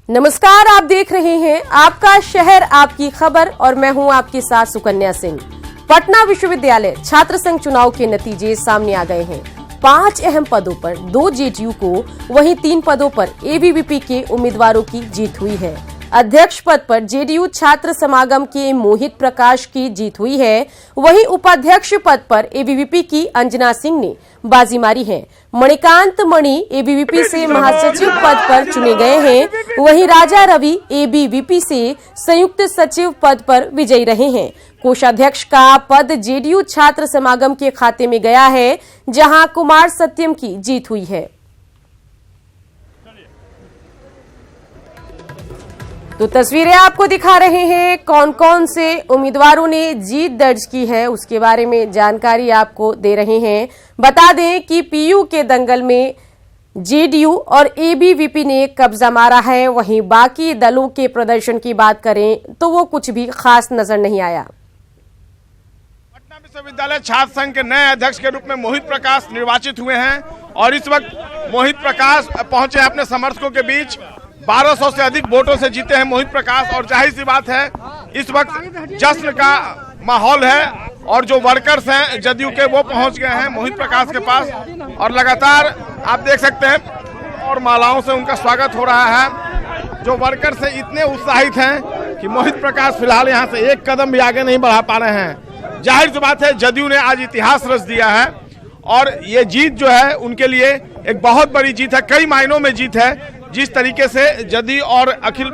नमस्कार, आप देख रहे हैं आपका शहर आपकी खबर और मैं हूं आपके साथ सुकन्या सिंह। पटना विश्वविद्यालय छात्र संघ चुनाव के नतीजे सामने आ गए हैं। 5 अहम पदों पर 2 जेडीयू को, वहीं 3 पदों पर एबीवीपी के उम्मीदवारों की जीत हुई है। अध्यक्ष पद पर जेडीयू छात्र समागम के मोहित प्रकाश की जीत हुई है, वहीं उपाध्यक्ष पद पर एबीवीपी की अंजना सिंह ने बाजी मारी है। मणिकांत मणि एबीवीपी से महासचिव पद पर चुने गए हैं, वहीं राजा रवि एबीवीपी से संयुक्त सचिव पद पर विजयी रहे हैं। कोषाध्यक्ष का पद जेडीयू छात्र समागम के खाते में गया है, जहां कुमार सत्यम की जीत हुई है। तो तस्वीरें आपको दिखा रहे हैं कौन कौन से उम्मीदवारों ने जीत दर्ज की है, उसके बारे में जानकारी आपको दे रहे हैं। बता दें कि पीयू के दंगल में जेडीयू और एबीवीपी ने कब्जा मारा है, वहीं बाकी दलों के प्रदर्शन की बात करें तो वो कुछ भी खास नजर नहीं आया। पटना विश्वविद्यालय छात्र संघ के नए अध्यक्ष के रूप में मोहित प्रकाश निर्वाचित हुए हैं और इस वक्त मोहित प्रकाश पहुंचे हैं अपने समर्थकों के बीच। 1200 से अधिक वोटों से जीते हैं मोहित प्रकाश और जाहिर सी बात है इस वक्त जश्न का माहौल है और जो वर्कर्स हैं जदयू के वो पहुंच गए हैं मोहित प्रकाश के पास और लगातार आप देख सकते हैं और मालाओं से उनका स्वागत हो रहा है। जो वर्कर्स हैं इतने उत्साहित हैं कि मोहित प्रकाश फिलहाल यहां से एक कदम भी आगे नहीं बढ़ा पा रहे हैं। जाहिर सी बात है जदयू ने आज इतिहास रच दिया है और ये जीत जो है उनके लिए एक बहुत बड़ी जीत है, कई मायनों में जीत है। जिस तरीके से जदयू और अखिल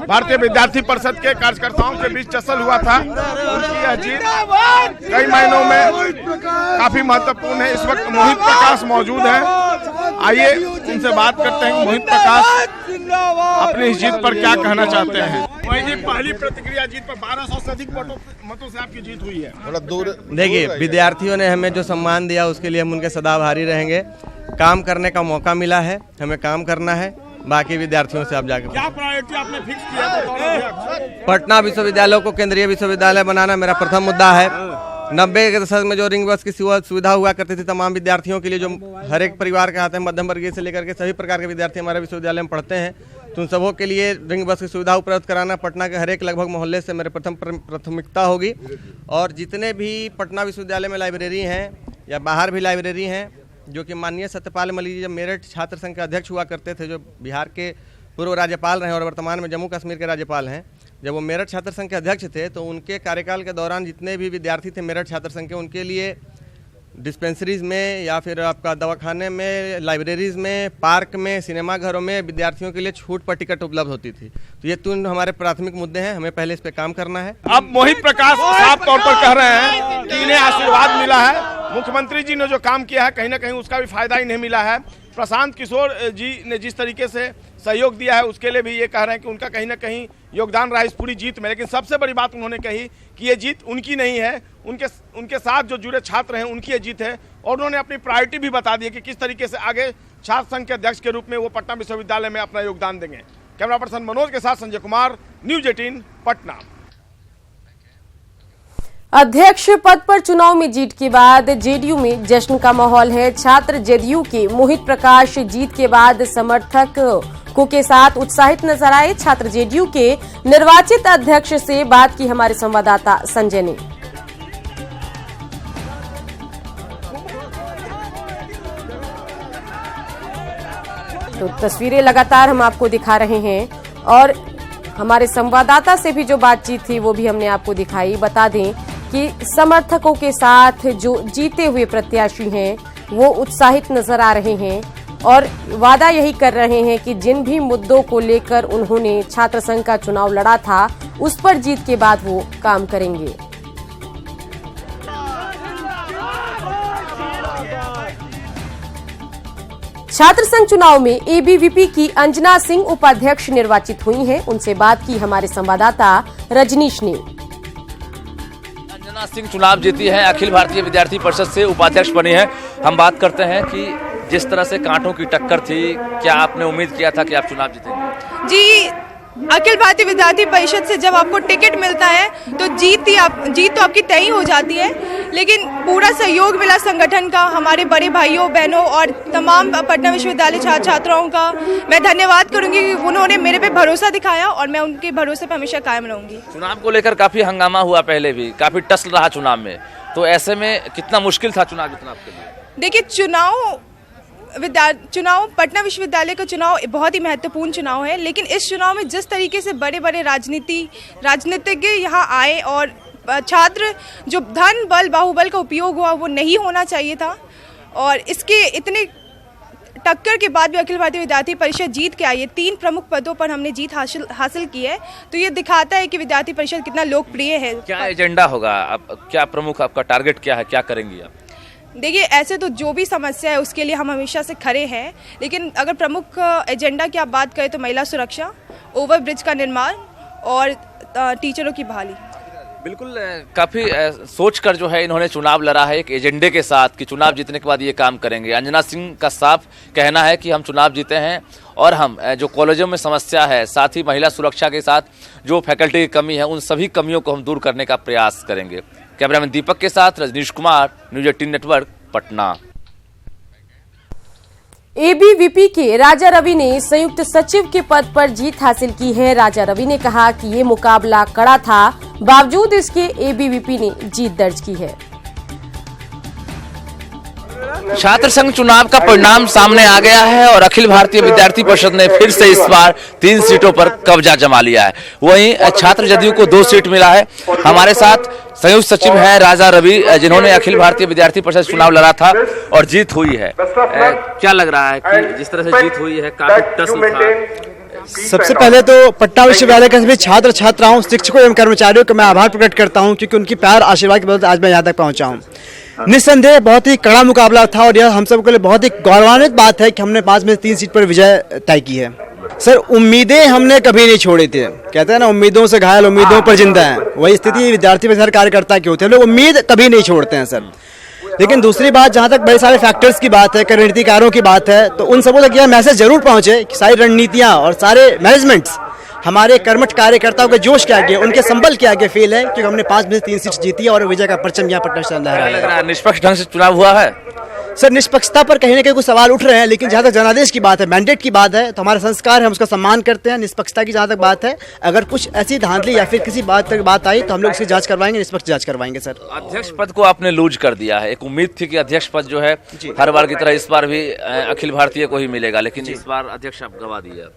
भारतीय विद्यार्थी परिषद के कार्यकर्ताओं के बीच टसल हुआ था, उनकी यह जीत कई मायनों में काफी महत्वपूर्ण है। इस वक्त मोहित प्रकाश मौजूद हैं, आइए उनसे बात करते हैं। मोहित प्रकाश अपनी इस जीत पर क्या कहना चाहते हैं? वही पहली प्रतिक्रिया, जीत पर 1200 से अधिक मतों से आपकी जीत हुई है। थोड़ा दूर देखिए, विद्यार्थियों ने हमें जो सम्मान दिया उसके लिए हम उनके सदा आभारी रहेंगे। काम करने का मौका मिला है, हमें काम करना है। बाकी विद्यार्थियों से आप जाकर क्या प्रायोरिटी आपने फिक्स किया? पटना विश्वविद्यालय को केंद्रीय विश्वविद्यालय बनाना मेरा प्रथम मुद्दा है। 90 के दशक में जो रिंग बस की सुविधा हुआ करती थी तमाम विद्यार्थियों के लिए, जो हर एक परिवार के आते हैं, मध्यम वर्गीय से लेकर के सभी प्रकार के विद्यार्थी हमारे विश्वविद्यालय में पढ़ते हैं, तो उन सबों के लिए रिंग बस की सुविधा उपलब्ध कराना पटना के हर एक लगभग मोहल्ले से मेरे प्राथमिकता होगी। और जितने भी पटना विश्वविद्यालय में लाइब्रेरी हैं या बाहर भी लाइब्रेरी हैं, जो कि माननीय सत्यपाल मलिक जी जब मेरठ छात्र संघ के अध्यक्ष हुआ करते थे, जो बिहार के पूर्व राज्यपाल रहे और वर्तमान में जम्मू कश्मीर के राज्यपाल हैं, जब वो मेरठ छात्र संघ के अध्यक्ष थे तो उनके कार्यकाल के दौरान जितने भी विद्यार्थी थे मेरठ छात्र संघ के, उनके लिए डिस्पेंसरीज में या फिर आपका दवाखाने में, लाइब्रेरीज में, पार्क में, सिनेमा घरों में विद्यार्थियों के लिए छूट पर टिकट उपलब्ध होती थी। तो ये 3 हमारे प्राथमिक मुद्दे हैं, हमें पहले इस पे काम करना है। अब मोहित प्रकाश साफ तौर पर कह रहे हैं कि इन्हें आशीर्वाद मिला है, मुख्यमंत्री जी ने जो काम किया है कहीं ना कहीं उसका भी फायदा ही नहीं मिला है। प्रशांत किशोर जी ने जिस तरीके से सहयोग दिया है उसके लिए भी ये कह रहे हैं कि उनका कहीं ना कहीं योगदान रहा इस पूरी जीत में। लेकिन सबसे बड़ी बात उन्होंने कही कि ये जीत उनकी नहीं है, उनके साथ जो जुड़े छात्र हैं उनकी ये जीत है। और उन्होंने अपनी प्रायोरिटी भी बता दी है कि किस तरीके से आगे छात्र संघ के अध्यक्ष के रूप में वो पटना विश्वविद्यालय में अपना योगदान देंगे। कैमरा पर्सन मनोज के साथ संजय कुमार, न्यूज 18 पटना। अध्यक्ष पद पर चुनाव में जीत के बाद जेडीयू में जश्न का माहौल है। छात्र जेडीयू के मोहित प्रकाश जीत के बाद समर्थकों के साथ उत्साहित नजर आए। छात्र जेडीयू के निर्वाचित अध्यक्ष से बात की हमारे संवाददाता संजय ने। तो तस्वीरें लगातार हम आपको दिखा रहे हैं और हमारे संवाददाता से भी जो बातचीत थी वो भी हमने आपको दिखाई। बता दें कि समर्थकों के साथ जो जीते हुए प्रत्याशी हैं वो उत्साहित नजर आ रहे हैं और वादा यही कर रहे हैं कि जिन भी मुद्दों को लेकर उन्होंने छात्र संघ का चुनाव लड़ा था उस पर जीत के बाद वो काम करेंगे। छात्र संघ चुनाव में एबीवीपी की अंजना सिंह उपाध्यक्ष निर्वाचित हुई हैं। उनसे बात की हमारे संवाददाता रजनीश ने। अंजना सिंह चुनाव जीती है, अखिल भारतीय विद्यार्थी परिषद से उपाध्यक्ष बनी है। हम बात करते हैं कि जिस तरह से कांटों की टक्कर थी, क्या आपने उम्मीद किया था कि आप चुनाव जीतेंगे? जी, अखिल भारतीय विद्यार्थी परिषद से जब आपको टिकट मिलता है तो जीत तो आपकी तय हो जाती है। लेकिन पूरा सहयोग मिला संगठन का, हमारे बड़े भाइयों बहनों और तमाम पटना विश्वविद्यालय छात्र छात्राओं का मैं धन्यवाद करूंगी कि उन्होंने मेरे पे भरोसा दिखाया और मैं उनके भरोसे पे हमेशा कायम रहूंगी। चुनाव को लेकर काफी हंगामा हुआ, पहले भी काफी टसल रहा चुनाव में, तो ऐसे में कितना मुश्किल था चुनाव जीतना आपके लिए? देखिए, चुनाव पटना विश्वविद्यालय का चुनाव बहुत ही महत्वपूर्ण चुनाव है, लेकिन इस चुनाव में जिस तरीके से बड़े बड़े राजनीतिज्ञ यहाँ आए और छात्र जो धन बल बाहुबल का उपयोग हुआ वो नहीं होना चाहिए था, और इसके इतने टक्कर के बाद भी अखिल भारतीय विद्यार्थी परिषद जीत के आई है। 3 प्रमुख पदों पर हमने जीत हासिल की है, तो ये दिखाता है कि विद्यार्थी परिषद कितना लोकप्रिय है। क्या एजेंडा होगा, आप क्या प्रमुख आपका टारगेट क्या है, क्या करेंगी आप? देखिए, ऐसे तो जो भी समस्या है उसके लिए हम हमेशा से खड़े हैं, लेकिन अगर प्रमुख एजेंडा की आप बात करें तो महिला सुरक्षा, ओवरब्रिज का निर्माण और टीचरों की बहाली। बिल्कुल, काफी सोच कर जो है इन्होंने चुनाव लड़ा है एक एजेंडे के साथ कि चुनाव जीतने के बाद ये काम करेंगे। अंजना सिंह का साफ कहना है कि हम चुनाव जीते हैं और हम जो कॉलेजों में समस्या है, साथ ही महिला सुरक्षा के साथ जो फैकल्टी की कमी है, उन सभी कमियों को हम दूर करने का प्रयास करेंगे। कैमरामैन दीपक के साथ Rajnish Kumar, news 18 network, Patna. ABVP के राजा रवि ने संयुक्त सचिव के पद पर जीत हासिल की है। राजा रवि ने कहा कि ये मुकाबला कड़ा था, बावजूद इसके एबीवीपी ने जीत दर्ज की है। छात्र संघ चुनाव का परिणाम सामने आ गया है और अखिल भारतीय विद्यार्थी परिषद ने फिर से इस बार 3 सीटों पर कब्जा जमा लिया है। वहीं छात्र जदयू को 2 सीट मिला है। हमारे साथ संयुक्त सचिव हैं राजा रवि, जिन्होंने अखिल भारतीय विद्यार्थी परिषद चुनाव लड़ा था और जीत हुई है। क्या लग रहा है कि जिस तरह से जीत हुई है, काफी टसल था? सबसे पहले तो पटना विश्वविद्यालय के सभी छात्र छात्राओं, शिक्षकों एवं कर्मचारियों का मैं आभार प्रकट करता हूं, क्योंकि उनकी प्यार आशीर्वाद की बदौलत आज मैं यहाँ तक पहुंचा हूं। निस्संदेह बहुत ही कड़ा मुकाबला था और यह हम सबके लिए बहुत ही गौरवान्वित बात है कि हमने 5 में से 3 सीट पर विजय तय की है। सर, उम्मीदें हमने कभी नहीं छोड़ी थी। कहते हैं ना, उम्मीदों से घायल उम्मीदों पर जिंदा है। वही स्थिति विद्यार्थी परिषद कार्यकर्ता की होती है, लोग उम्मीद कभी नहीं छोड़ते हैं सर। लेकिन दूसरी बात, जहाँ तक बड़े सारे फैक्टर्स की बात है, रणनीतिकारों की बात है, तो उन सबों तक यह मैसेज जरूर पहुंचे कि सारी रणनीतियाँ और सारे मैनेजमेंट्स हमारे कर्मठ कार्यकर्ताओं के जोश के आगे, उनके संबल के आगे फेल है, क्योंकि हमने 5 में से 3 सीट जीती है और विजय का परचम यहाँ पटना से लहरा लग रहा है निष्पक्ष ढंग से चुनाव हुआ है? सर, निष्पक्षता पर कहीं ना कहीं कुछ सवाल उठ रहे हैं, लेकिन जहाँ तक जनादेश की बात है, मैंडेट की बात है, तो हमारा संस्कार है, हम उसका सम्मान करते हैं। निष्पक्षता की जहाँ तक बात है, अगर कुछ ऐसी धांधली या फिर किसी बात तक बात आई तो हम लोग उसकी जांच करवाएंगे, निष्पक्ष जांच करवाएंगे। सर, अध्यक्ष पद को आपने लूज कर दिया है। एक उम्मीद थी कि अध्यक्ष पद जो है हर बार की तरह इस बार भी अखिल भारतीय को ही मिलेगा, लेकिन इस बार अध्यक्ष आप गवा दिया।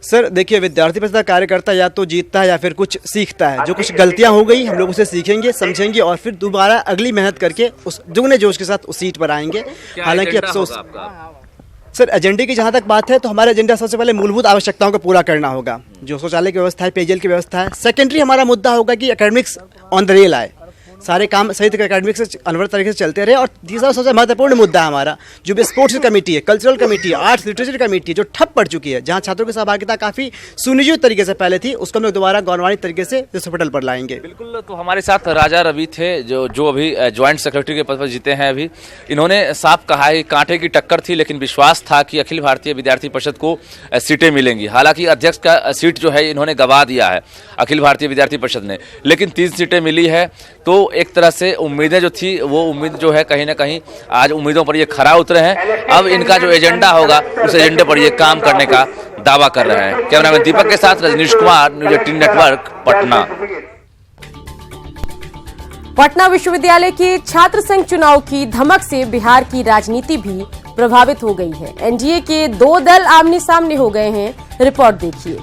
सर देखिए, विद्यार्थी परिषद कार्यकर्ता या तो जीतता है या फिर कुछ सीखता है। जो कुछ गलतियां हो गई हम लोग उसे सीखेंगे, समझेंगे और फिर दोबारा अगली मेहनत करके उस दुगने जोश के साथ उस सीट पर आएंगे। हालांकि अफसोस सर, एजेंडे की जहां तक बात है तो हमारा एजेंडा सबसे पहले मूलभूत आवश्यकताओं को पूरा करना होगा। जो शौचालय की व्यवस्था है, पेयजल की व्यवस्था है। सेकेंडरी हमारा मुद्दा होगा कि एकेडमिक्स ऑन द रेल आए, सारे काम सही एकेडमिक्स से अनवरत तरीके से चलते रहे। और तीसरा सबसे महत्वपूर्ण मुद्दा है हमारा, जो भी स्पोर्ट्स कमेटी है, कल्चरल कमेटी है, आर्ट्स लिटरेचर कमेटी है, जो ठप पड़ चुकी है, जहां छात्रों की सहभागिता काफी सुनियोजित तरीके से पहले थी, उसको हम लोग दोबारा गौरवान्वित तरीके से हॉस्पिटल पर लाएंगे। बिल्कुल, तो हमारे साथ राजा रवि थे, जो अभी ज्वाइंट सेक्रेटरी के पद पर जीते हैं। अभी इन्होंने साफ कहा है कांटे की टक्कर थी, लेकिन विश्वास था कि अखिल भारतीय विद्यार्थी परिषद को सीटें मिलेंगी। हालांकि अध्यक्ष का सीट जो है इन्होंने गवा दिया है अखिल भारतीय विद्यार्थी परिषद ने, लेकिन 3 सीटें मिली है। तो एक तरह से उम्मीदें जो थी वो उम्मीद जो है कहीं ना कहीं आज उम्मीदों पर ये खरा उतरे हैं। अब इनका जो एजेंडा होगा उस एजेंडे पर ये काम करने का दावा कर रहे हैं। कैमरामैन दीपक के साथ रजनीश कुमार, न्यूज़ 18 नेटवर्क, पटना। पटना विश्वविद्यालय के छात्र संघ चुनाव की धमक से बिहार की राजनीति भी प्रभावित हो गई है। एनडीए के 2 दल आमने सामने हो गए हैं। रिपोर्ट देखिए।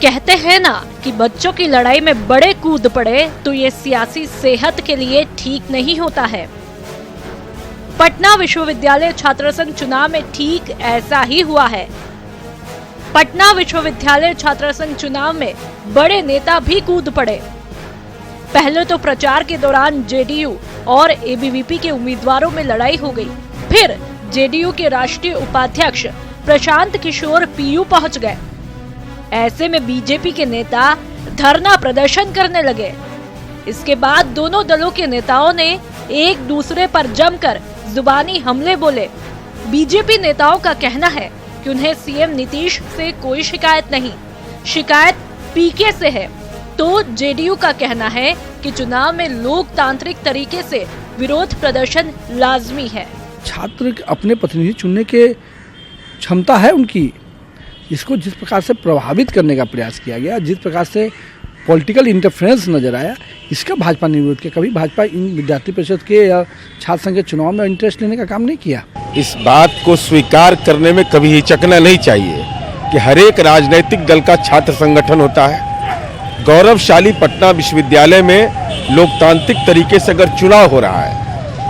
कहते हैं ना कि बच्चों की लड़ाई में बड़े कूद पड़े तो ये सियासी सेहत के लिए ठीक नहीं होता है। पटना विश्वविद्यालय छात्र संघ चुनाव में ठीक ऐसा ही हुआ है। पटना विश्वविद्यालय छात्र संघ चुनाव में बड़े नेता भी कूद पड़े। पहले तो प्रचार के दौरान जेडीयू और एबीवीपी के उम्मीदवारों में लड़ाई हो गई। फिर जेडीयू के राष्ट्रीय उपाध्यक्ष प्रशांत किशोर पीयू पहुंच गए। ऐसे में बीजेपी के नेता धरना प्रदर्शन करने लगे। इसके बाद दोनों दलों के नेताओं ने एक दूसरे पर जमकर जुबानी हमले बोले। बीजेपी नेताओं का कहना है कि उन्हें सीएम नीतीश से कोई शिकायत नहीं, शिकायत पीके से है, तो जेडीयू का कहना है कि चुनाव में लोकतांत्रिक तरीके से विरोध प्रदर्शन लाजमी है। छात्र अपने प्रतिनिधि चुनने के क्षमता है उनकी, इसको जिस प्रकार से प्रभावित करने का प्रयास किया गया, जिस प्रकार से पॉलिटिकल इंटरफेरेंस नजर आया, इसका भाजपा ने विरोध किया। कभी भाजपा इन विद्यार्थी परिषद के या छात्र संघ के चुनाव में इंटरेस्ट लेने का काम नहीं किया। इस बात को स्वीकार करने में कभी हिचकना नहीं चाहिए कि हर एक राजनीतिक दल का छात्र संगठन होता है। गौरवशाली पटना विश्वविद्यालय में लोकतांत्रिक तरीके से अगर चुनाव हो रहा है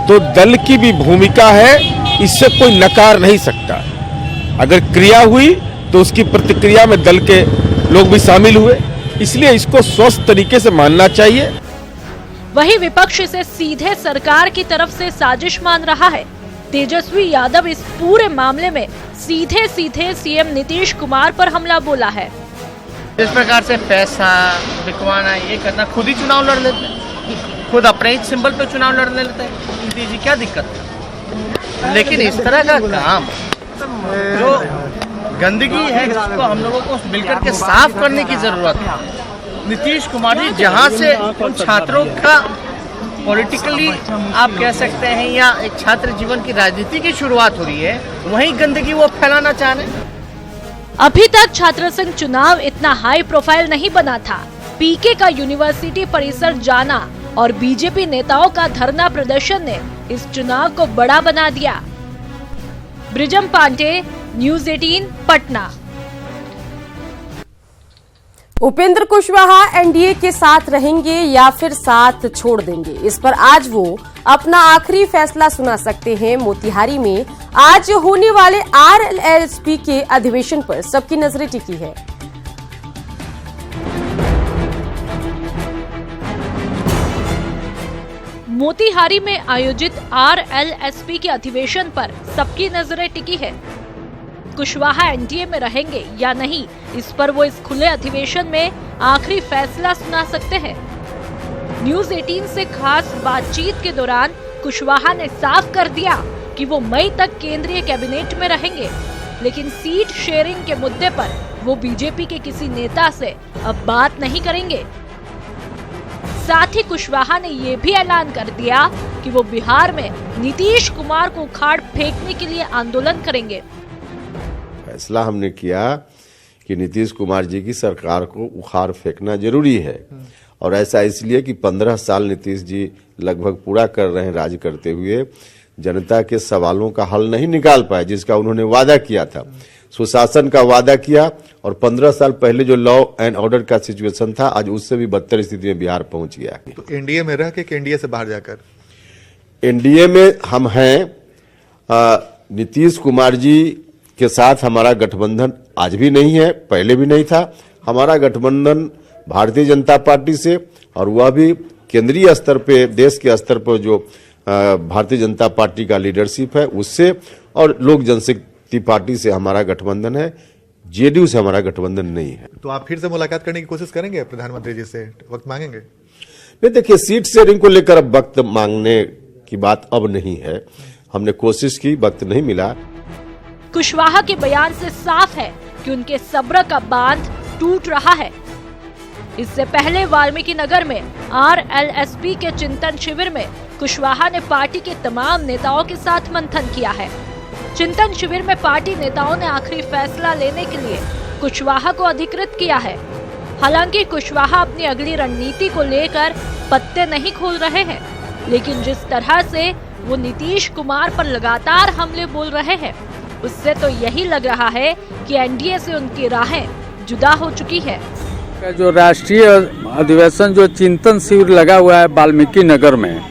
तो दल की भी भूमिका है, इससे कोई नकार नहीं सकता। अगर क्रिया हुई तो उसकी प्रतिक्रिया में दल के लोग भी शामिल हुए, इसलिए इसको स्वस्थ तरीके से मानना चाहिए। वहीं विपक्ष इसे सीधे सरकार की तरफ से साजिश मान रहा है। तेजस्वी यादव इस पूरे मामले में सीधे सीएम नीतीश कुमार पर हमला बोला है। जिस प्रकार से पैसा बिकवाना ये करना, खुद ही चुनाव लड़ लेते हैं, खुद अपने ही सिंबल पे चुनाव लड़ने लेते हैं, नीतीश जी क्या दिक्कत है। लेकिन इस तरह का काम जो गंदगी है, इसको हम लोगों को मिलकर के साफ करने की जरूरत है। नीतीश कुमार जी जहाँ से उन छात्रों का पॉलिटिकली आप कह सकते हैं या एक छात्र जीवन की राजनीति की शुरुआत हो रही है, वही गंदगी वो फैलाना चाह रहे हैं। अभी तक छात्र संघ चुनाव इतना हाई प्रोफाइल नहीं बना था। पीके का यूनिवर्सिटी परिसर जाना और बीजेपी नेताओं का धरना प्रदर्शन ने इस चुनाव को बड़ा बना दिया। ब्रिजम पांडे, न्यूज़ 18 पटना। उपेंद्र कुशवाहा एनडीए के साथ रहेंगे या फिर साथ छोड़ देंगे, इस पर आज वो अपना आखिरी फैसला सुना सकते हैं। मोतिहारी में आज होने वाले आरएलएसपी के अधिवेशन पर सबकी नजरें टिकी है। मोतिहारी में आयोजित आरएलएसपी के अधिवेशन पर सबकी नजरें टिकी है। कुशवाहा एनडीए में रहेंगे या नहीं, इस पर वो इस खुले अधिवेशन में आखिरी फैसला सुना सकते हैं। न्यूज़ 18 से खास बातचीत के दौरान कुशवाहा ने साफ कर दिया कि वो मई तक केंद्रीय कैबिनेट में रहेंगे, लेकिन सीट शेयरिंग के मुद्दे पर वो बीजेपी के किसी नेता से अब बात नहीं करेंगे। साथ ही कुशवाहा ने ये भी ऐलान कर दिया कि वो बिहार में नीतीश कुमार को उखाड़ फेंकने के लिए आंदोलन करेंगे। फैसला हमने किया कि नीतीश कुमार जी की सरकार को उखाड़ फेंकना जरूरी है, और ऐसा इसलिए कि 15 साल नीतीश जी लगभग पूरा कर रहे हैं राज करते हुए, जनता के सवालों का हल नहीं निकाल पाए जिसका उन्होंने वादा किया था। सुशासन का वादा किया, और 15 साल पहले जो लॉ एंड ऑर्डर का सिचुएशन था, आज उससे भी बदतर स्थिति में बिहार पहुंच गया। तो एनडीए में रह के एनडीए से बाहर जाकर एनडीए में हम हैं। नीतीश कुमार जी के साथ हमारा गठबंधन आज भी नहीं है, पहले भी नहीं था। हमारा गठबंधन भारतीय जनता पार्टी से, और वह भी केंद्रीय स्तर पे, देश के स्तर पर जो भारतीय जनता पार्टी का लीडरशिप है उससे, और लोक जनशक्ति पार्टी से हमारा गठबंधन है। जेडीयू से हमारा गठबंधन नहीं है। तो आप फिर से मुलाकात करने की कोशिश करेंगे प्रधानमंत्री जी से, वक्त मांगेंगे? नहीं, देखिए, सीट शेयरिंग को लेकर अब वक्त मांगने की बात अब नहीं है। हमने कोशिश की, वक्त नहीं मिला। कुशवाहा के बयान से साफ है कि उनके सब्र का बांध टूट रहा है। इससे पहले वाल्मीकि नगर में आरएलएसपी के चिंतन शिविर में कुशवाहा ने पार्टी के तमाम नेताओं के साथ मंथन किया है। चिंतन शिविर में पार्टी नेताओं ने आखिरी फैसला लेने के लिए कुशवाहा को अधिकृत किया है। हालांकि कुशवाहा अपनी अगली रणनीति को लेकर पत्ते नहीं खोल रहे हैं, लेकिन जिस तरह से वो नीतीश कुमार पर लगातार हमले बोल रहे हैं, उससे तो यही लग रहा है कि एनडीए से उनकी राहें जुदा हो चुकी है। जो राष्ट्रीय अधिवेशन जो चिंतन शिविर लगा हुआ है वाल्मीकि नगर में,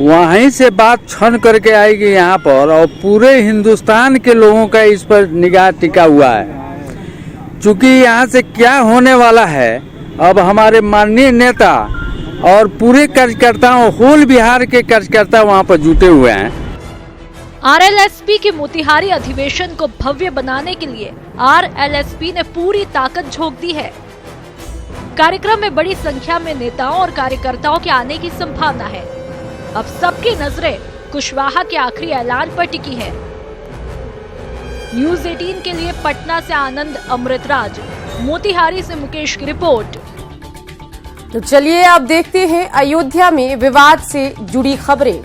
वहीं से बात छन करके आएगी यहाँ पर, और पूरे हिंदुस्तान के लोगों का इस पर निगाह टिका हुआ है। चूँकि यहाँ से क्या होने वाला है, अब हमारे माननीय नेता और पूरे कार्यकर्ताओं, होल बिहार के कार्यकर्ता वहाँ पर जुटे हुए हैं। आरएलएसपी के मोतिहारी अधिवेशन को भव्य बनाने के लिए आरएलएसपी ने पूरी ताकत झोंक दी है। कार्यक्रम में बड़ी संख्या में नेताओं और कार्यकर्ताओं के आने की संभावना है। अब सबकी नजरें कुशवाहा के आखिरी ऐलान पर टिकी है। न्यूज़ 18 के लिए पटना से आनंद अमृतराज। मोतिहारी से मुकेश की रिपोर्ट। तो चलिए अब देखते हैं अयोध्या में विवाद से जुड़ी खबरें।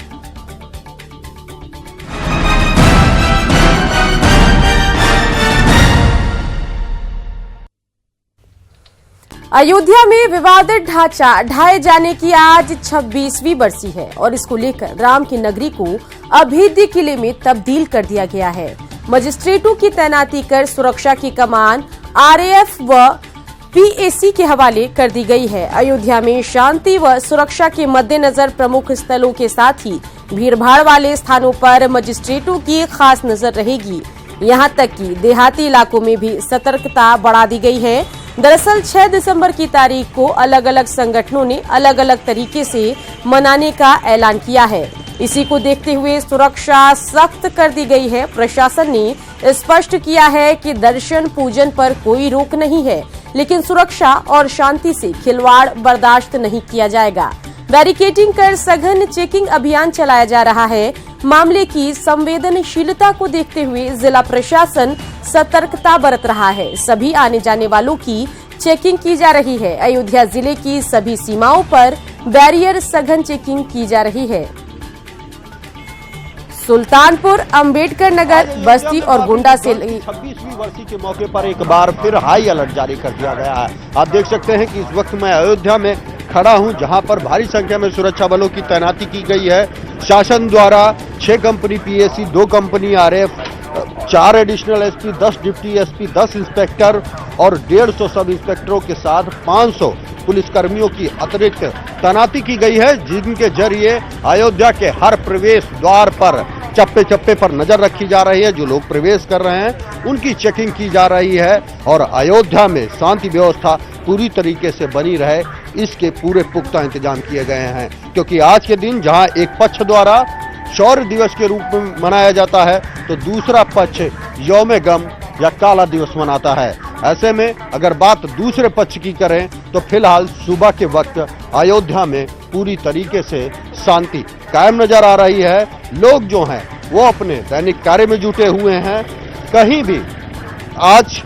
अयोध्या में विवादित ढांचा ढाए जाने की आज 26वीं बरसी है और इसको लेकर राम की नगरी को अभेद्य किले में तब्दील कर दिया गया है। मजिस्ट्रेटों की तैनाती कर सुरक्षा की कमान आरएएफ व पीएसी के हवाले कर दी गई है। अयोध्या में शांति व सुरक्षा के मद्देनजर प्रमुख स्थलों के साथ ही भीड़भाड़ वाले स्थानों पर मजिस्ट्रेटों की खास नजर रहेगी। यहां तक कि देहाती इलाकों में भी सतर्कता बढ़ा दी गई है। दरअसल 6 दिसंबर की तारीख को अलग अलग संगठनों ने अलग अलग तरीके से मनाने का ऐलान किया है। इसी को देखते हुए सुरक्षा सख्त कर दी गई है। प्रशासन ने स्पष्ट किया है कि दर्शन पूजन पर कोई रोक नहीं है, लेकिन सुरक्षा और शांति से खिलवाड़ बर्दाश्त नहीं किया जाएगा। बैरिकेडिंग कर सघन चेकिंग अभियान चलाया जा रहा है। मामले की संवेदनशीलता को देखते हुए जिला प्रशासन सतर्कता बरत रहा है। सभी आने जाने वालों की चेकिंग की जा रही है। अयोध्या जिले की सभी सीमाओं पर बैरियर सघन चेकिंग की जा रही है। सुल्तानपुर, अंबेडकर नगर, बस्ती और गोंडा से 26वीं वर्षी के मौके पर एक बार फिर हाई अलर्ट जारी कर दिया गया है। आप देख सकते हैं कि इस वक्त मैं अयोध्या में खड़ा हूं, जहां पर भारी संख्या में सुरक्षा बलों की तैनाती की गई है। शासन द्वारा 6 company PAC, 2 company RAF, 4 additional SP, 10 deputy SP, 10 inspector और 150 सब इंस्पेक्टरों के साथ 500 पुलिसकर्मियों की अतिरिक्त तैनाती की गई है, जिनके जरिए अयोध्या के हर प्रवेश द्वार पर चप्पे चप्पे पर नजर रखी जा रही है। जो लोग प्रवेश कर रहे हैं उनकी चेकिंग की जा रही है और अयोध्या में शांति व्यवस्था पूरी तरीके से बनी रहे, इसके पूरे पुख्ता इंतजाम किए गए हैं। क्योंकि आज के दिन जहां एक पक्ष द्वारा शौर्य दिवस के रूप में मनाया जाता है, तो दूसरा पक्ष यौम गम या काला दिवस मनाता है। ऐसे में अगर बात दूसरे पक्ष की करें तो फिलहाल सुबह के वक्त अयोध्या में पूरी तरीके से शांति कायम नजर आ रही है। लोग जो हैं वो अपने दैनिक कार्य में जुटे हुए हैं। कहीं भी आज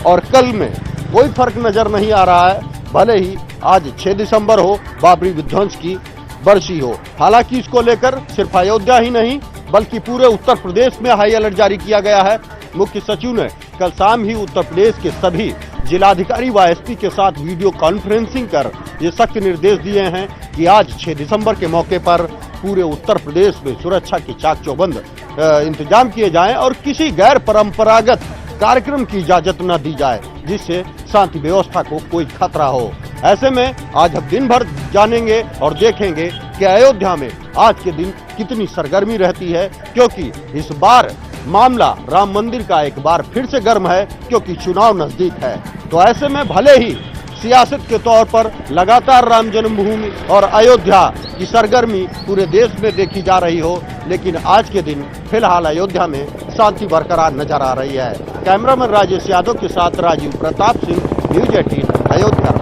और कल में कोई फर्क नजर नहीं आ रहा है, भले ही आज 6 दिसंबर हो, बाबरी विध्वंस की बरसी हो। हालांकि इसको लेकर सिर्फ अयोध्या ही नहीं बल्कि पूरे उत्तर प्रदेश में हाई अलर्ट जारी किया गया है। मुख्य सचिव ने कल शाम ही उत्तर प्रदेश के सभी जिलाधिकारी व एसपी के साथ वीडियो कॉन्फ्रेंसिंग कर ये सख्त निर्देश दिए हैं कि आज 6 दिसंबर के मौके पर पूरे उत्तर प्रदेश में सुरक्षा के चाक चौबंद इंतजाम किए जाएं और किसी गैर परंपरागत कार्यक्रम की इजाजत न दी जाए, जिससे शांति व्यवस्था को कोई खतरा हो। ऐसे में आज हम दिन भर जानेंगे और देखेंगे कि अयोध्या में आज के दिन कितनी सरगर्मी रहती है, क्योंकि इस बार मामला राम मंदिर का एक बार फिर से गर्म है, क्योंकि चुनाव नजदीक है। तो ऐसे में भले ही सियासत के तौर पर लगातार राम जन्मभूमि और अयोध्या की सरगर्मी पूरे देश में देखी जा रही हो, लेकिन आज के दिन फिलहाल अयोध्या में शांति बरकरार नजर आ रही है। कैमरामैन राजेश यादव के साथ राजीव प्रताप सिंह, न्यूज 18 अयोध्या।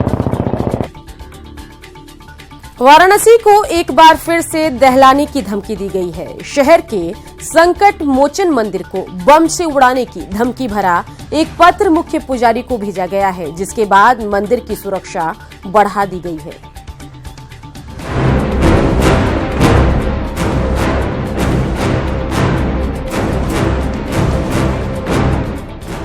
वाराणसी को एक बार फिर से दहलाने की धमकी दी गई है। शहर के संकट मोचन मंदिर को बम से उड़ाने की धमकी भरा एक पत्र मुख्य पुजारी को भेजा गया है, जिसके बाद मंदिर की सुरक्षा बढ़ा दी गई है।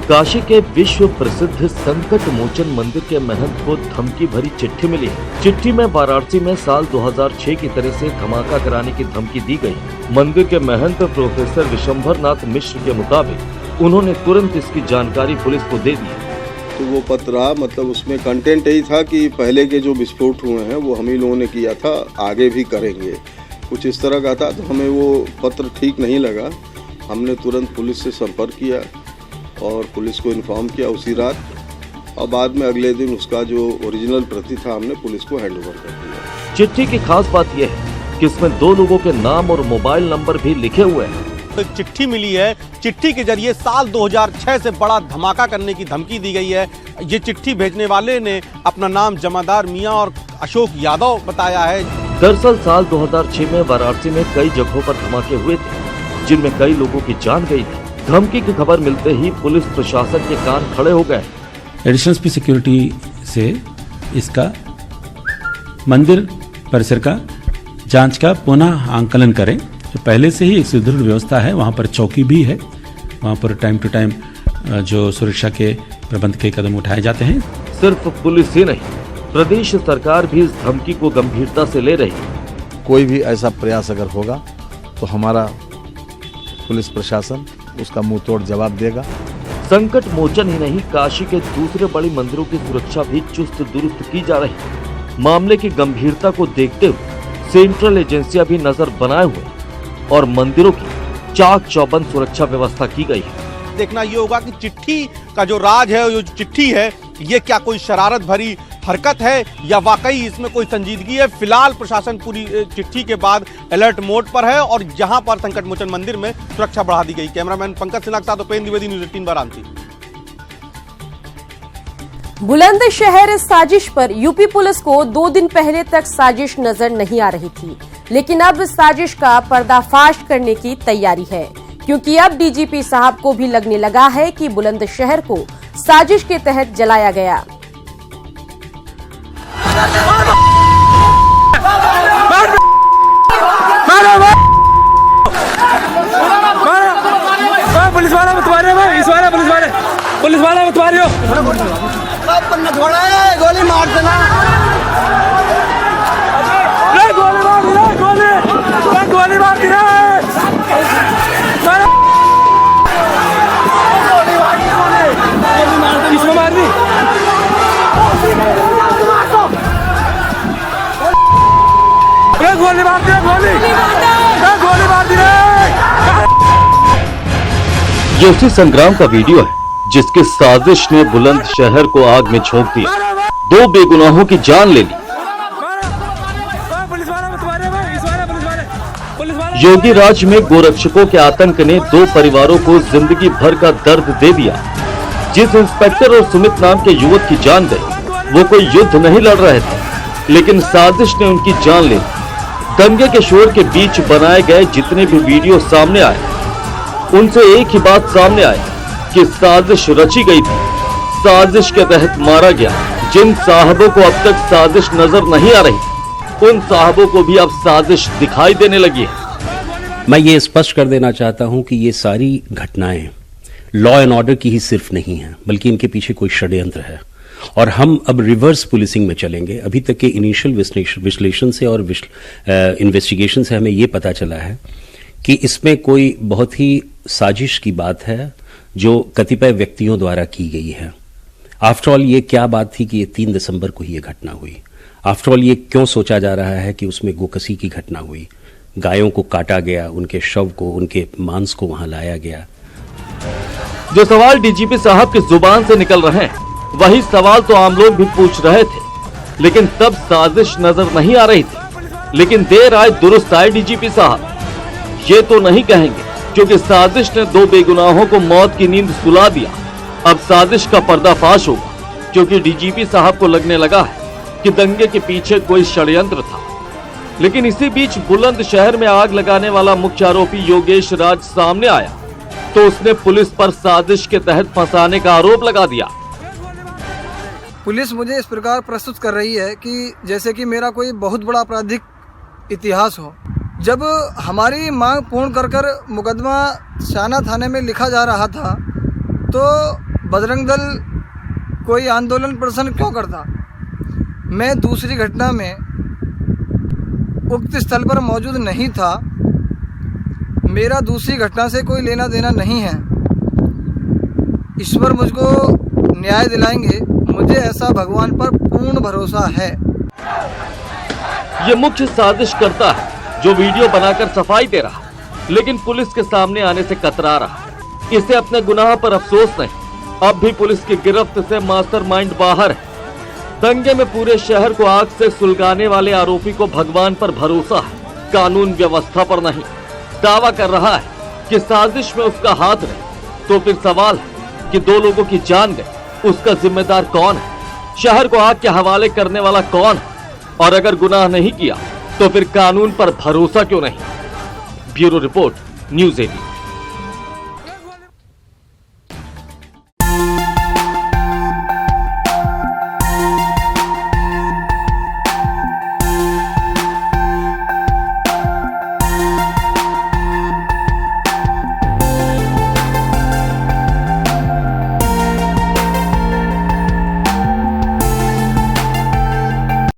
काशी के विश्व प्रसिद्ध संकट मोचन मंदिर के महंत को धमकी भरी चिट्ठी मिली है। चिट्ठी में वाराणसी में साल 2006 की तरह से धमाका कराने की धमकी दी गई। मंदिर के महंत प्रोफेसर विशंभर नाथ मिश्र के मुताबिक उन्होंने तुरंत इसकी जानकारी पुलिस को दे दी। तो वो पत्र मतलब उसमें कंटेंट यही था कि पहले के जो विस्फोट हुए हैं वो हम ही लोगों ने किया था, आगे भी करेंगे, कुछ इस तरह का था। तो हमें वो पत्र ठीक नहीं लगा। हमने तुरंत पुलिस से संपर्क किया और पुलिस को इन्फॉर्म किया उसी रात, और बाद में अगले दिन उसका जो ओरिजिनल प्रति था हमने पुलिस को हैंडओवर कर दिया। चिट्ठी की खास बात यह है कि इसमें 2 लोगों के नाम और मोबाइल नंबर भी लिखे हुए हैं। तो चिट्ठी मिली है, चिट्ठी के जरिए साल 2006 से बड़ा धमाका करने की धमकी दी गई है। ये चिट्ठी भेजने वाले ने अपना नाम जमादार मियां और अशोक यादव बताया है। दरअसल साल 2006 में वाराणसी में कई जगहों पर धमाके हुए थे, जिनमें कई लोगों की जान गई थी। धमकी की खबर मिलते ही पुलिस प्रशासन के कान खड़े हो गए। एडिशनल एसपी सिक्योरिटी से इसका मंदिर परिसर का जांच का पुनः आंकलन करें। तो पहले से ही एक सुदृढ़ व्यवस्था है, वहाँ पर चौकी भी है, वहाँ पर टाइम टू टाइम जो सुरक्षा के प्रबंध के कदम उठाए जाते हैं। सिर्फ पुलिस ही नहीं, प्रदेश सरकार भी इस धमकी को गंभीरता से ले रही है। कोई भी ऐसा प्रयास अगर होगा तो हमारा पुलिस प्रशासन उसका मुंह तोड़ जवाब देगा। संकट मोचन ही नहीं, काशी के दूसरे बड़े मंदिरों की सुरक्षा भी चुस्त दुरुस्त की जा रही है। मामले की गंभीरता को देखते हुए सेंट्रल एजेंसियां भी नजर बनाए हुए और मंदिरों की चाक चौबंद सुरक्षा व्यवस्था की गई है। देखना ये होगा कि चिट्ठी का जो राज है, जो चिट्ठी है, ये क्या कोई शरारत भरी हरकत है या वाकई इसमें कोई संजीदगी है। फिलहाल प्रशासन पूरी चिट्ठी के बाद अलर्ट मोड पर है और यहाँ पर संकट मोचन मंदिर में सुरक्षा बढ़ा दी गई। कैमरामैन पंकज सिन्हा के साथ उपेंद्र द्विवेदी, न्यूज़ 18 वाराणसी। बुलंदशहर साजिश पर यूपी पुलिस को 2 दिन पहले तक साजिश नजर नहीं आ रही थी, लेकिन अब साजिश का पर्दाफाश करने की तैयारी है, क्योंकि अब डीजीपी साहब को भी लगने लगा है कि बुलंदशहर को साजिश के तहत जलाया गया। पुलिस वाला मत मारे भाई, इस वाला पुलिस वाला मत मारियो। गोली मार देना, गोली मार दी, गोली मार दी, इसमें मार दी, गोली मार दी, गोली मार दी। ये उसी संग्राम का वीडियो है जिसकी साजिश ने बुलंदशहर को आग में झोंक दिया, 2 बेगुनाहों की जान ले ली। योगी राज में गोरक्षकों के आतंक ने 2 परिवारों को जिंदगी भर का दर्द दे दिया। जिस इंस्पेक्टर और सुमित नाम के युवक की जान गई, वो कोई युद्ध नहीं लड़ रहे थे, लेकिन साजिश ने उनकी जान ले ली। दंगे के शोर के बीच बनाए गए जितने भी वीडियो सामने आए, उनसे एक ही बात सामने आई कि साजिश रची गई थी, साजिश के तहत मारा गया। जिन साहबों को अब तक साजिश नजर नहीं आ रही, उन साहबों को भी अब साजिश दिखाई देने लगी है। मैं ये स्पष्ट कर देना चाहता हूं कि ये सारी घटनाएं लॉ एंड ऑर्डर की ही सिर्फ नहीं है, बल्कि इनके पीछे कोई षड्यंत्र है और हम अब रिवर्स पुलिसिंग में चलेंगे। अभी तक के इनिशियल विश्लेषण से और इन्वेस्टिगेशन से हमें ये पता चला है कि इसमें कोई बहुत ही साजिश की बात है जो कतिपय व्यक्तियों द्वारा की गई है। आफ्टर ऑल ये क्या बात थी कि ये 3 दिसंबर को ही ये घटना हुई। आफ्टर ऑल ये क्यों सोचा जा रहा है कि उसमें गोकसी की घटना हुई, गायों को काटा गया, उनके शव को, उनके मांस को वहां लाया गया। जो सवाल डीजीपी साहब की जुबान से निकल रहे हैं, वही सवाल तो आम लोग भी पूछ रहे थे, लेकिन तब साजिश नजर नहीं आ रही थी। लेकिन देर आए दुरुस्त आए डीजीपी साहब। ये तो नहीं कहेंगे क्योंकि साजिश ने 2 बेगुनाहों को मौत की नींद सुला दिया। अब साजिश का पर्दाफाश होगा क्योंकि डीजीपी साहब को लगने लगा है कि दंगे के पीछे कोई षड्यंत्र था। लेकिन इसी बीच बुलंदशहर में आग लगाने वाला मुख्य आरोपी योगेश राज सामने आया तो उसने पुलिस पर साजिश के तहत फंसाने का आरोप लगा दिया। पुलिस मुझे इस प्रकार प्रस्तुत कर रही है कि जैसे कि मेरा कोई बहुत बड़ा आपराधिक इतिहास हो। जब हमारी मांग पूर्ण कर मुकदमा शाना थाने में लिखा जा रहा था तो बजरंग दल कोई आंदोलन प्रदर्शन क्यों करता। मैं दूसरी घटना में उक्त स्थल पर मौजूद नहीं था, मेरा दूसरी घटना से कोई लेना देना नहीं है। ईश्वर मुझको न्याय दिलाएंगे, मुझे ऐसा भगवान पर पूर्ण भरोसा है। ये मुख्य साजिश करता है जो वीडियो बनाकर सफाई दे रहा, लेकिन पुलिस के सामने आने से कतरा रहा। इसे अपने गुनाह पर अफसोस नहीं, अब भी पुलिस की गिरफ्त से मास्टरमाइंड बाहर है। दंगे में पूरे शहर को आग से सुलगाने वाले आरोपी को भगवान पर भरोसा है, कानून व्यवस्था पर नहीं। दावा कर रहा है कि साजिश में उसका हाथ नहीं। तो फिर सवाल है कि 2 लोगों की जान गई, उसका जिम्मेदार कौन है? शहर को आग के हवाले करने वाला कौन है? और अगर गुनाह नहीं किया तो फिर कानून पर भरोसा क्यों नहीं? Bureau report, news 18।